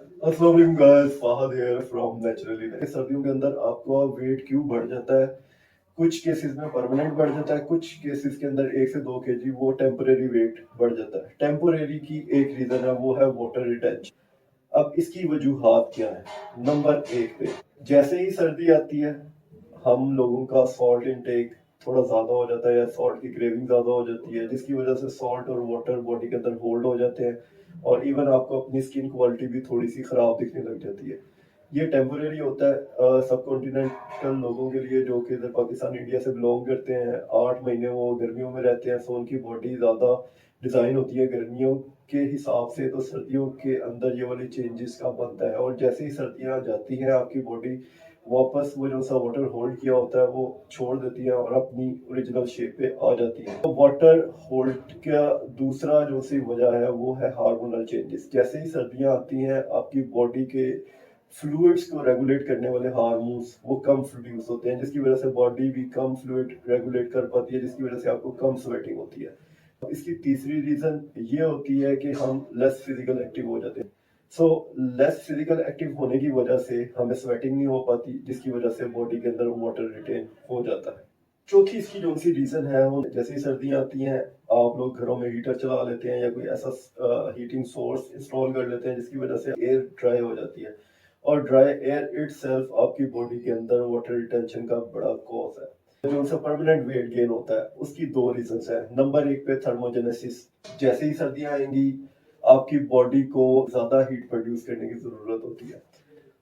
अस्सलाम वालेकुम guys, Fahad here from naturally. सर्दियों के अंदर आपका वेट क्यों बढ़ जाता है? कुछ केसेस में परमानेंट बढ़ जाता है, कुछ केसेस के अंदर 1 से 2 kg वो टेम्परेरी वेट बढ़ जाता है। टेम्परेरी की एक रीजन है, वो है वाटर रिटेंशन। अब इसकी वजूहात क्या है? नंबर एक पे, जैसे ही सर्दी आती है हम लोगों का सॉल्ट इनटेक थोड़ा ज़्यादा हो जाता है या सॉल्ट की क्रेविंग ज़्यादा हो जाती है, जिसकी वजह से सॉल्ट और वाटर बॉडी के अंदर होल्ड हो जाते हैं और इवन आपको अपनी स्किन क्वालिटी भी थोड़ी सी ख़राब दिखने लग जाती है। ये टेम्परेरी होता है सब कॉन्टिनेंटल लोगों के लिए जो कि इधर पाकिस्तान इंडिया से बिलोंग करते हैं। 8 महीने वो गर्मियों में रहते हैं, सो उनकी बॉडी ज़्यादा डिज़ाइन होती है गर्मियों के हिसाब से, तो सर्दियों के अंदर ये वाली चेंजेस का बनता है। और जैसे ही सर्दियाँ जाती हैं आपकी बॉडी वापस वो जो सा वाटर होल्ड किया होता है वो छोड़ देती है और अपनी ओरिजिनल शेप पे आ जाती है। तो वाटर होल्ड का दूसरा जो सी वजह है वो है हार्मोनल चेंजेस। जैसे ही सर्दियाँ आती हैं आपकी बॉडी के फ्लूइड्स को रेगुलेट करने वाले हार्मोन्स वो कम प्रोड्यूस होते हैं, जिसकी वजह से बॉडी भी कम फ्लूइड रेगुलेट कर पाती है, जिसकी वजह से आपको कम स्वेटिंग होती है। इसकी तीसरी रीजन ये होती है कि हम लेस फिजिकल एक्टिव हो जाते हैं। सो लेस फिजिकल एक्टिव होने की वजह से हमें स्वेटिंग नहीं हो पाती, जिसकी वजह से बॉडी के अंदर वाटर रिटेन हो जाता है। चौथी इसकी जो सी रीजन है वो, जैसे ही सर्दियाँ आती हैं आप लोग घरों में हीटर चला लेते हैं या कोई ऐसा हीटिंग सोर्स इंस्टॉल कर लेते हैं, जिसकी वजह से एयर ड्राई हो जाती है। और ड्राई एयर इटसेल्फ आपकी बॉडी के अंदर वाटर रिटेंशन का बड़ा कॉज है। जो उनसे परमानेंट वेट गेन होता है उसकी दो रीजंस है। नंबर एक पे थर्मोजेनेसिस। जैसे ही सर्दियाँ आएंगी आपकी बॉडी को ज्यादा हीट प्रोड्यूस करने की जरूरत होती है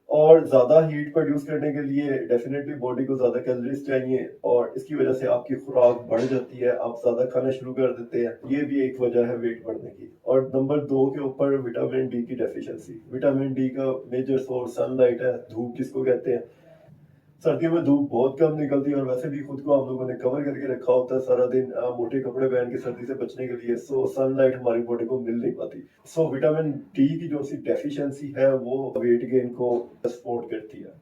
और ज्यादा हीट प्रोड्यूस करने के लिए डेफिनेटली बॉडी को ज्यादा कैलोरीज चाहिए और इसकी वजह से आपकी खुराक बढ़ जाती है, आप ज्यादा खाना शुरू कर देते हैं। ये भी एक वजह है वेट बढ़ने की। और नंबर 2 के ऊपर विटामिन डी की डेफिशिएंसी। विटामिन डी का मेजर सोर्स सनलाइट है, धूप जिसको कहते हैं। सर्दियों में धूप बहुत कम निकलती है और वैसे भी खुद को हम लोगों ने कवर करके रखा होता है सारा दिन मोटे कपड़े पहन के सर्दी से बचने के लिए। सो सनलाइट हमारी बॉडी को मिल नहीं पाती। सो विटामिन डी की जो सी डेफिशिएंसी है वो वेट गेन को सपोर्ट करती है।